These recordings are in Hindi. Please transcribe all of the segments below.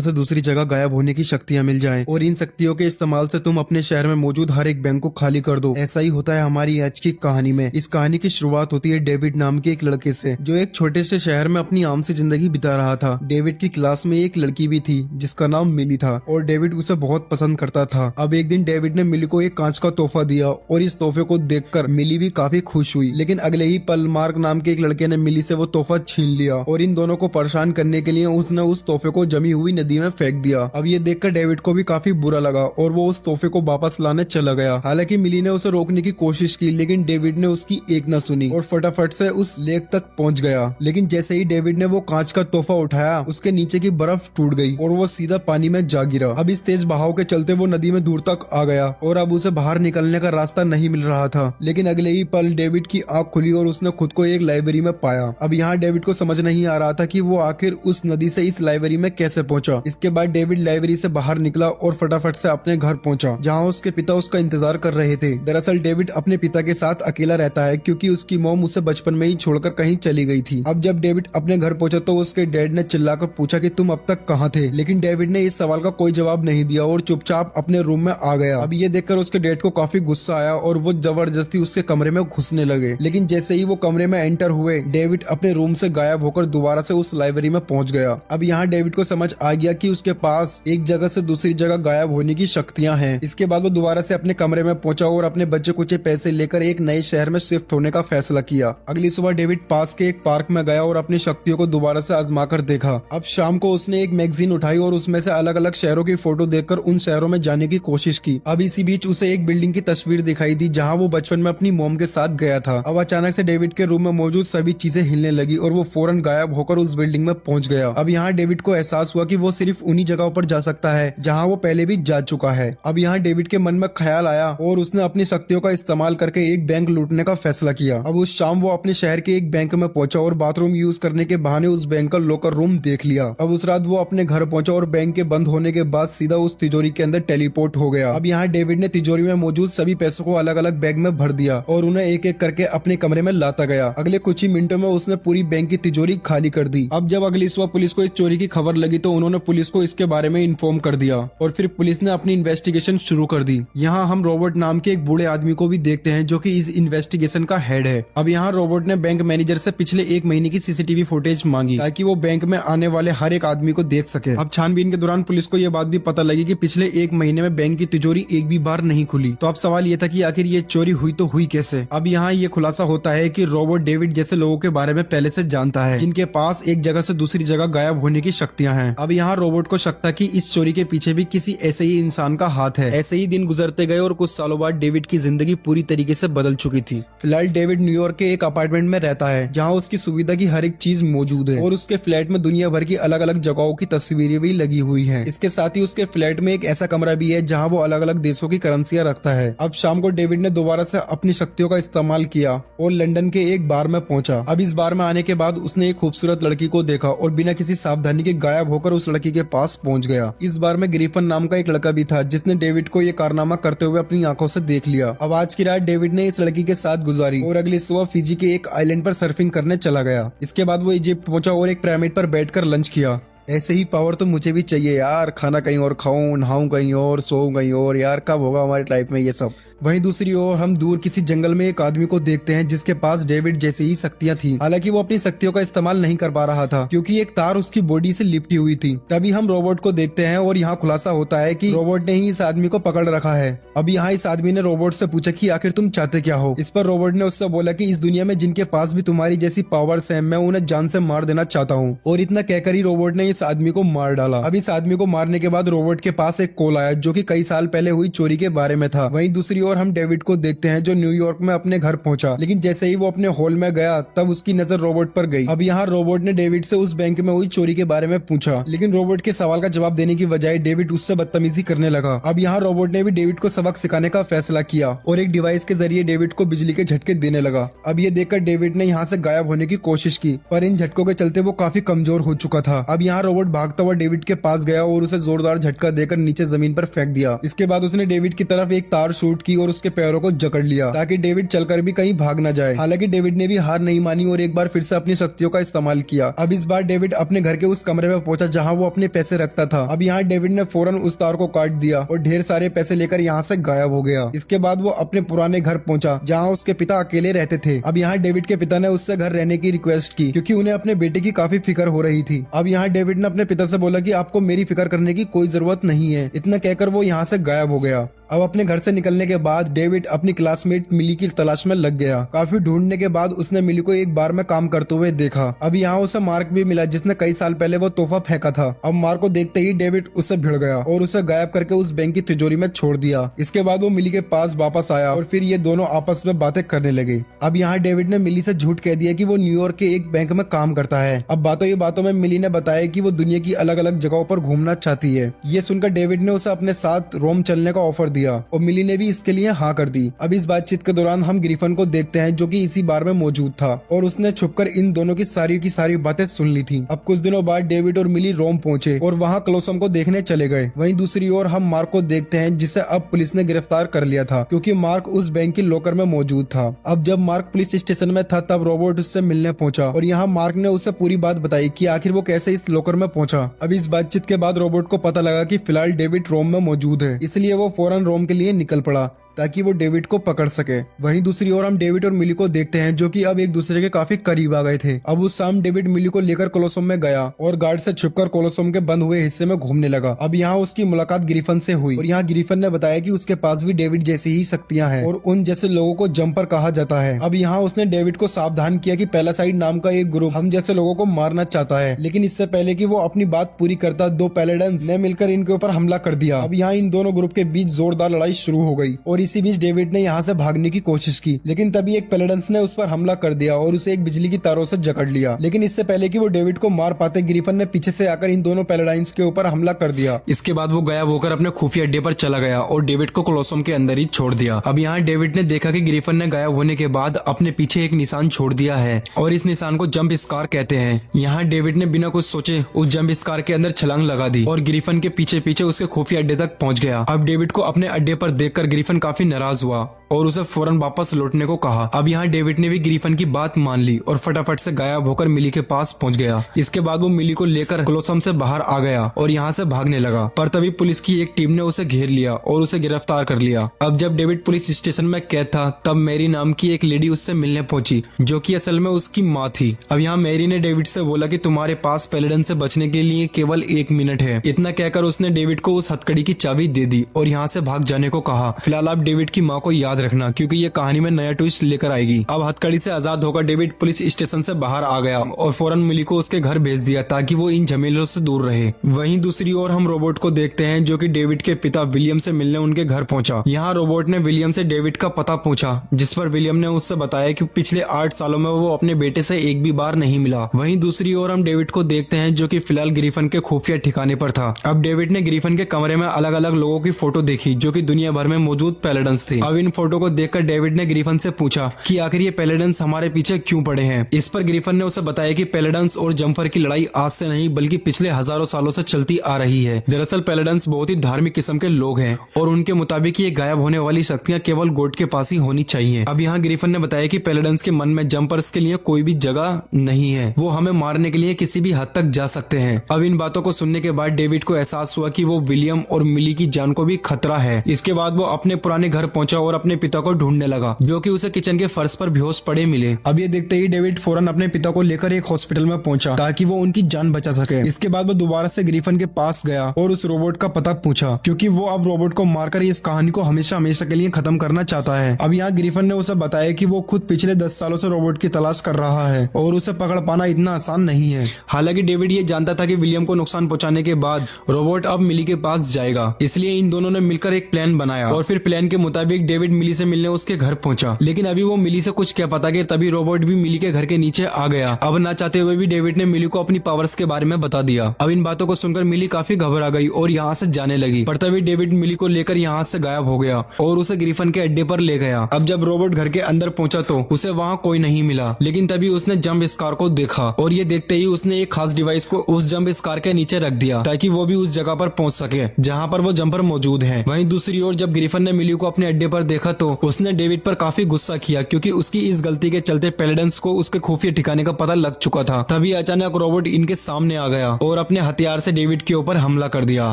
से दूसरी जगह गायब होने की शक्तियां मिल जाएं और इन शक्तियों के इस्तेमाल से तुम अपने शहर में मौजूद हर एक बैंक को खाली कर दो। ऐसा ही होता है हमारी आज की कहानी में। इस कहानी की शुरुआत होती है डेविड नाम के एक लड़के से, जो एक छोटे से शहर में अपनी आम सी जिंदगी बिता रहा था। डेविड की क्लास में एक लड़की भी थी जिसका नाम मिली था और डेविड उसे बहुत पसंद करता था। अब एक दिन डेविड ने मिली को एक कांच का तोहफा दिया और इस तोहफे को देखकर मिली भी काफी खुश हुई, लेकिन अगले ही पल मार्क नाम के एक लड़के ने मिली से वो तोहफा छीन लिया और इन दोनों को परेशान करने के लिए उसने उस तोहफे को जमी हुई नदी में फेंक दिया। अब ये देखकर डेविड को भी काफी बुरा लगा और वो उस तोहफे को वापस लाने चला गया। हालांकि मिली ने उसे रोकने की कोशिश की, लेकिन डेविड ने उसकी एक न सुनी और फटाफट से उस लेक तक पहुंच गया। लेकिन जैसे ही डेविड ने वो कांच का तोहफा उठाया, उसके नीचे की बर्फ टूट गई और वो सीधा पानी में जा गिरा। अब इस तेज बहाव के चलते वो नदी में दूर तक आ गया और अब उसे बाहर निकलने का रास्ता नहीं मिल रहा था। लेकिन अगले ही पल डेविड की आंख खुली और उसने खुद को एक लाइब्रेरी में पाया। अब यहाँ डेविड को समझ नहीं आ रहा था कि वो आखिर उस नदी से इस लाइब्रेरी में कैसे पहुंचा। इसके बाद डेविड लाइब्रेरी से बाहर निकला और फटाफट से अपने घर पहुंचा, जहां उसके पिता उसका इंतजार कर रहे थे। दरअसल डेविड अपने पिता के साथ अकेला रहता है क्योंकि उसकी मॉम उसे बचपन में ही छोड़कर कहीं चली गई थी। अब जब डेविड अपने घर पहुंचा तो उसके डैड ने चिल्लाकर पूछा कि तुम अब तक कहाँ थे, लेकिन डेविड ने इस सवाल का कोई जवाब नहीं दिया और चुपचाप अपने रूम में आ गया। अब ये देखकर उसके डैड को काफी गुस्सा आया और वो जबरदस्ती उसके कमरे में घुसने लगे। लेकिन जैसे ही वो कमरे में एंटर हुए, डेविड अपने रूम से गायब होकर दोबारा से उस लाइब्रेरी में पहुंच गया। अब यहाँ डेविड को समझ आ गया कि उसके पास एक जगह से दूसरी जगह गायब होने की शक्तियां हैं। इसके बाद वो दोबारा से अपने कमरे में पहुंचा और अपने बच्चे कुछ पैसे लेकर एक नए शहर में शिफ्ट होने का फैसला किया। अगली सुबह डेविड पास के एक पार्क में गया और अपनी शक्तियों को दोबारा से आजमा कर देखा। अब शाम को उसने एक मैगजीन उठाई और उसमें से अलग अलग शहरों की फोटो देखकर उन शहरों में जाने की कोशिश की। अब इसी बीच उसे एक बिल्डिंग की तस्वीर दिखाई दी जहाँ वो बचपन में अपनी मॉम के साथ गया था। अब अचानक से डेविड के रूम में मौजूद सभी चीजें हिलने लगी और वो फौरन गायब होकर उस बिल्डिंग में पहुंच गया। अब यहाँ डेविड को एहसास हुआ कि वो सिर्फ उन्हीं जगहों पर जा सकता है जहाँ वो पहले भी जा चुका है। अब यहाँ डेविड के मन में ख्याल आया और उसने अपनी शक्तियों का इस्तेमाल करके एक बैंक लूटने का फैसला किया। अब उस शाम वो अपने शहर के एक बैंक में पहुंचा और बाथरूम यूज करने के बहाने उस बैंक का लॉकर रूम देख लिया। अब उस रात वो अपने घर पहुंचा और बैंक के बंद होने के बाद सीधा उस तिजोरी के अंदर टेलीपोर्ट हो गया। अब यहाँ डेविड ने तिजोरी में मौजूद सभी पैसों को अलग अलग बैग में भर दिया और उन्हें एक एक करके अपने कमरे में लाता गया। अगले कुछ ही मिनटों में उसने पूरी बैंक की तिजोरी खाली कर दी। अब जब अगली सुबह पुलिस को इस चोरी की खबर लगी तो उन्होंने पुलिस को इसके बारे में इन्फॉर्म कर दिया और फिर पुलिस ने अपनी इन्वेस्टिगेशन शुरू कर दी। यहाँ हम रॉबर्ट नाम के एक बूढ़े आदमी को भी देखते हैं जो कि इस इन्वेस्टिगेशन का हेड है। अब यहाँ रॉबर्ट ने बैंक मैनेजर से पिछले एक महीने की सीसीटीवी फुटेज मांगी ताकि वो बैंक में आने वाले हर एक आदमी को देख सके। अब छानबीन के दौरान पुलिस को यह बात भी पता लगी कि पिछले एक महीने में बैंक की तिजोरी एक भी बार नहीं खुली। तो अब सवाल ये था कि आखिर ये चोरी हुई तो हुई कैसे। अब यहाँ ये खुलासा होता है कि रॉबर्ट डेविड जैसे लोगों के बारे में पहले से जानता है जिनके पास एक जगह से दूसरी जगह गायब होने की शक्तियां हैं। अब यहाँ रॉबर्ट को शक था कि इस चोरी के पीछे भी किसी ऐसे ही इंसान का हाथ है। ऐसे ही दिन गुजरते गए और कुछ सालों बाद डेविड की जिंदगी पूरी तरीके से बदल चुकी थी। फिलहाल डेविड न्यूयॉर्क के एक अपार्टमेंट में रहता है जहाँ उसकी सुविधा की हर एक चीज मौजूद है और उसके फ्लैट में दुनिया भर की अलग अलग जगहों की तस्वीरें भी लगी हुई है। इसके साथ ही उसके फ्लैट में एक ऐसा कमरा भी है जहाँ वो अलग अलग देशों की करेंसियां रखता है। अब शाम को डेविड ने दोबारा से अपनी शक्तियों का इस्तेमाल किया और लंदन के एक बार में पहुंचा। अब इस बार में आने के बाद उसने एक खूबसूरत लड़की को देखा और बिना किसी सावधानी के गायब होकर उस लड़की के पास पहुंच गया। इस बार में ग्रिफन नाम का एक लड़का भी था जिसने डेविड को ये कारनामा करते हुए अपनी आंखों से देख लिया। अब आज की रात डेविड ने इस लड़की के साथ गुजारी और अगली सुबह फिजी के एक आइलैंड पर सर्फिंग करने चला गया। इसके बाद वो इजिप्ट पहुंचा और एक पिरामिड पर बैठकर लंच किया। ऐसे ही पावर तो मुझे भी चाहिए यार, खाना कहीं और खाऊं, नहाऊं कहीं और, सोऊं कहीं और। यार कब होगा हमारी लाइफ में ये सब। वहीं दूसरी ओर हम दूर किसी जंगल में एक आदमी को देखते हैं जिसके पास डेविड जैसी ही शक्तियां थी। हालांकि वो अपनी शक्तियों का इस्तेमाल नहीं कर पा रहा था क्योंकि एक तार उसकी बॉडी से लिपटी हुई थी। तभी हम रोबोट को देखते हैं और यहाँ खुलासा होता है कि रोबोट ने ही इस आदमी को पकड़ रखा है। अब यहाँ इस आदमी ने रोबोट से पूछा कि आखिर तुम चाहते क्या हो। इस पर रोबोट ने उससे बोला कि इस दुनिया में जिनके पास भी तुम्हारी जैसी पावर्स हैं, मैं उन्हें जान से मार देना चाहता हूँ। और इतना कहकर ही रोबोट ने इस आदमी को मार डाला। अब इस आदमी को मारने के बाद रोबोट के पास एक कॉल आया जो कि कई साल पहले हुई चोरी के बारे में था। वहीं दूसरी ओर हम डेविड को देखते हैं जो न्यूयॉर्क में अपने घर पहुंचा, लेकिन जैसे ही वो अपने हॉल में गया तब उसकी नजर रोबोट पर गई। अब यहाँ रोबोट ने डेविड से उस बैंक में हुई चोरी के बारे में पूछा, लेकिन रोबोट के सवाल का जवाब देने की बजाय डेविड उससे बदतमीजी करने लगा। अब यहाँ रोबोट ने भी डेविड को सबक सिखाने का फैसला किया और एक डिवाइस के जरिए डेविड को बिजली के झटके देने लगा। अब ये देखकर डेविड ने यहाँ से गायब होने की कोशिश की, पर इन झटकों के चलते वो काफी कमजोर हो चुका था। अब यहाँ रोबोट भागता हुआ डेविड के पास गया और उसे जोरदार झटका देकर नीचे जमीन पर फेंक दिया। इसके बाद उसने डेविड की तरफ एक तार शूट की और उसके पैरों को जकड़ लिया ताकि डेविड चलकर भी कहीं भाग न जाए। हालांकि डेविड ने भी हार नहीं मानी और एक बार फिर से अपनी शक्तियों का इस्तेमाल किया। अब इस बार डेविड अपने घर के उस कमरे में पहुंचा जहां वो अपने पैसे रखता था। अब यहाँ डेविड ने फौरन उस तार को काट दिया और ढेर सारे पैसे लेकर यहाँ से गायब हो गया। इसके बाद वो अपने पुराने घर पहुंचा जहाँ उसके पिता अकेले रहते थे। अब यहाँ डेविड के पिता ने उससे घर रहने की रिक्वेस्ट की क्योंकि उन्हें अपने बेटे की काफी फिक्र हो रही थी। अब यहाँ डेविड ने अपने पिता से बोला कि आपको मेरी फिक्र करने की कोई जरूरत नहीं है। इतना कहकर वो यहाँ से गायब हो गया। अब अपने घर से निकलने के बाद डेविड अपनी क्लासमेट मिली की तलाश में लग गया। काफी ढूंढने के बाद उसने मिली को एक बार में काम करते हुए देखा। अब यहाँ उसे मार्क भी मिला जिसने कई साल पहले वो तोहफा फेंका था। अब मार्क को देखते ही डेविड उससे भिड़ गया और उसे गायब करके उस बैंक की तिजोरी में छोड़ दिया। इसके बाद वो मिली के पास वापस आया और फिर ये दोनों आपस में बातें करने लगे। अब यहाँ डेविड ने मिली से झूठ कह दिया कि वो न्यूयॉर्क के एक बैंक में काम करता है। अब बातों में मिली ने बताया कि वो दुनिया की अलग अलग जगहों पर घूमना चाहती है। ये सुनकर डेविड ने उसे अपने साथ रोम चलने का ऑफर दिया और मिली ने भी इसके लिए हाँ कर दी। अब इस बातचीत के दौरान हम ग्रिफन को देखते हैं जो कि इसी बार में मौजूद था और उसने छुपकर इन दोनों की सारी बातें सुन ली थी। अब कुछ दिनों बाद डेविड और मिली रोम पहुंचे और वहाँ कोलोसम को देखने चले गए। वहीं दूसरी ओर हम मार्क को देखते हैं जिसे अब पुलिस ने गिरफ्तार कर लिया था क्योंकि मार्क उस बैंक की लॉकर में मौजूद था। अब जब मार्क पुलिस स्टेशन में था तब रोबोट उससे मिलने पहुंचा और यहाँ मार्क ने उसे पूरी बात बताई कि आखिर वो कैसे इस लॉकर में पहुंचा। अब इस बातचीत के बाद रोबोट को पता लगा कि फिलहाल डेविड रोम में मौजूद है, इसलिए वो फौरन रोम के लिए निकल पड़ा ताकि वो डेविड को पकड़ सके। वहीं दूसरी ओर हम डेविड और मिली को देखते हैं जो कि अब एक दूसरे के काफी करीब आ गए थे। अब उस शाम डेविड मिली को लेकर कोलोसम में गया और गार्ड से छुपकर कोलोसम के बंद हुए हिस्से में घूमने लगा। अब यहाँ उसकी मुलाकात ग्रिफन से हुई और यहाँ ग्रिफन ने बताया कि उसके पास भी डेविड जैसी ही शक्तियां हैं और उन जैसे लोगों को जंपर कहा जाता है। अब यहाँ उसने डेविड को सावधान किया कि पैलासाइड नाम का एक ग्रुप हम जैसे लोगों को मारना चाहता है, लेकिन इससे पहले कि वो अपनी बात पूरी करता दो पैलेडेंस ने मिलकर इनके ऊपर हमला कर दिया। अब यहाँ इन दोनों ग्रुप के बीच जोरदार लड़ाई शुरू हो गई और इसी बीच डेविड ने यहाँ से भागने की कोशिश की, लेकिन तभी एक पैलेडेंस ने उस पर हमला कर दिया और उसे एक बिजली की तारों से जकड़ लिया। लेकिन इससे पहले कि वो डेविड को मार पाते ग्रिफन ने पीछे से आकर इन दोनों पैलेडाइंस के ऊपर हमला कर दिया। इसके बाद वो गायब होकर अपने खुफिया अड्डे पर चला गया और डेविड को कोलोसम के अंदर ही छोड़ दिया। अब यहाँ डेविड ने देखा कि ग्रिफन ने गायब होने के बाद अपने पीछे एक निशान छोड़ दिया है और इस निशान को जंप स्कार कहते हैं। यहाँ डेविड ने बिना कुछ सोचे उस जंप स्कार के अंदर छलांग लगा दी और ग्रिफन के पीछे पीछे उसके खुफिया अड्डे तक पहुंच गया। अब डेविड को अपने अड्डे पर देखकर ग्रिफन काफी नाराज हुआ और उसे फौरन वापस लौटने को कहा। अब यहाँ डेविड ने भी ग्रिफन की बात मान ली और फटाफट से गायब होकर मिली के पास पहुंच गया। इसके बाद वो मिली को लेकर कोलोसम से बाहर आ गया और यहाँ से भागने लगा, पर तभी पुलिस की एक टीम ने उसे घेर लिया और उसे गिरफ्तार कर लिया। अब जब डेविड पुलिस स्टेशन में कैद था तब मैरी नाम की एक लेडी उससे मिलने पहुंची जो कि असल में उसकी माँ थी। अब यहाँ मैरी ने डेविड से बोला कि तुम्हारे पास पेलेडन से बचने के लिए केवल 1 मिनट है। इतना कहकर उसने डेविड को उस हथकड़ी की चाबी दे दी और यहाँ से भाग जाने को कहा। फिलहाल आप डेविड की माँ को याद रखना क्योंकि ये कहानी में नया ट्विस्ट लेकर आएगी। अब हथकड़ी से आजाद होकर डेविड पुलिस स्टेशन से बाहर आ गया और फौरन मिली को उसके घर भेज दिया ताकि वो इन झमेलों से दूर रहे। वहीं दूसरी ओर हम रोबोट को देखते हैं जो कि डेविड के पिता विलियम से मिलने उनके घर पहुंचा। यहाँ रोबोट ने विलियम से डेविड का पता पूछा जिस पर विलियम ने उससे बताया कि पिछले 8 सालों में वो अपने बेटे से एक भी बार नहीं मिला। वहीं दूसरी ओर हम डेविड को देखते हैं जो कि फिलहाल ग्रिफन के खुफिया ठिकाने पर था। अब डेविड ने ग्रिफन के कमरे में अलग अलग लोगों की फोटो देखी जो कि दुनिया भर में मौजूद पैलेडेंस थे। अब इन फोटो को देखकर डेविड ने ग्रिफन से पूछा कि आखिर ये पैलेडेंस हमारे पीछे क्यों पड़े हैं। इस पर ग्रिफन ने उसे बताया कि पैलेडेंस और जम्फर की लड़ाई आज से नहीं बल्कि पिछले हजारों सालों से चलती आ रही है। दरअसल पैलेडेंस बहुत ही धार्मिक किस्म के लोग हैं और उनके मुताबिक ये गायब होने वाली शक्तियां केवल गॉड के पास ही होनी चाहिए। अब यहाँ ग्रिफन ने बताया कि पैलेडेंस के मन में जम्पर्स के लिए कोई भी जगह नहीं है, वो हमें मारने के लिए किसी भी हद तक जा सकते हैं। अब इन बातों को सुनने के बाद डेविड को एहसास हुआ कि वो विलियम और मिली की जान को भी खतरा है। इसके बाद वो अपने पुराने घर पहुंचा और अपने पिता को ढूंढने लगा जो कि उसे किचन के फर्श पर बेहोश पड़े मिले। अब ये देखते ही डेविड फौरन अपने पिता को लेकर एक हॉस्पिटल में पहुंचा ताकि वो उनकी जान बचा सके। इसके बाद वो दोबारा से ग्रिफन के पास गया और उस रोबोट का पता पूछा क्योंकि वो अब रोबोट को मारकर इस कहानी को हमेशा हमेशा के लिए खत्म करना चाहता है। अब यहाँ ग्रिफन ने उसे बताया कि वो खुद पिछले 10 सालों से रोबोट की तलाश कर रहा है और उसे पकड़ पाना इतना आसान नहीं है। हालांकि डेविड ये जानता था कि विलियम को नुकसान पहुंचाने के बाद रोबोट अब मिली के पास जाएगा, इसलिए इन दोनों ने मिलकर एक प्लान बनाया और फिर प्लान के मुताबिक डेविड मिली मिली से मिलने उसके घर पहुंचा, लेकिन अभी वो मिली से कुछ क्या पता कि तभी रोबोट भी मिली के घर के नीचे आ गया। अब ना चाहते हुए भी डेविड ने मिली को अपनी पावर्स के बारे में बता दिया। अब इन बातों को सुनकर मिली काफी घबरा गई और यहाँ से जाने लगी, पर तभी डेविड मिली को लेकर यहाँ से गायब हो गया और उसे ग्रिफन के अड्डे पर ले गया। अब जब रोबोट घर के अंदर पहुंचा तो उसे वहाँ कोई नहीं मिला, लेकिन तभी उसने जंप स्कार को देखा और ये देखते ही उसने एक खास डिवाइस को उस जंप स्कार के नीचे रख दिया ताकि वो भी उस जगह पर पहुंच सके जहाँ पर वो जंपर मौजूद है। वहीं दूसरी ओर जब ग्रिफन ने मिली को अपने अड्डे पर देखा तो उसने डेविड पर काफी गुस्सा किया, क्योंकि उसकी इस गलती के चलते पेलेडेंस को उसके खुफिया ठिकाने का पता लग चुका था। तभी अचानक रोबोट इनके सामने आ गया और अपने हथियार से डेविड के ऊपर हमला कर दिया।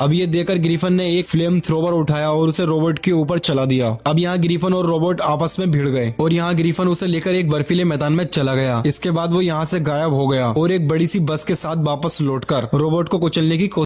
अब ये देखकर ग्रिफन ने एक फ्लेम थ्रोवर उठाया और उसे रोबोट के ऊपर चला दिया। अब यहाँ ग्रिफन और रोबोट आपस में भिड़ गए और यहाँ ग्रिफन उसे लेकर एक बर्फीले मैदान में चला गया। इसके बाद वो यहाँ से गायब हो गया और एक बड़ी सी बस के साथ वापस लौटकर रोबोट को कुचलने की कोशिश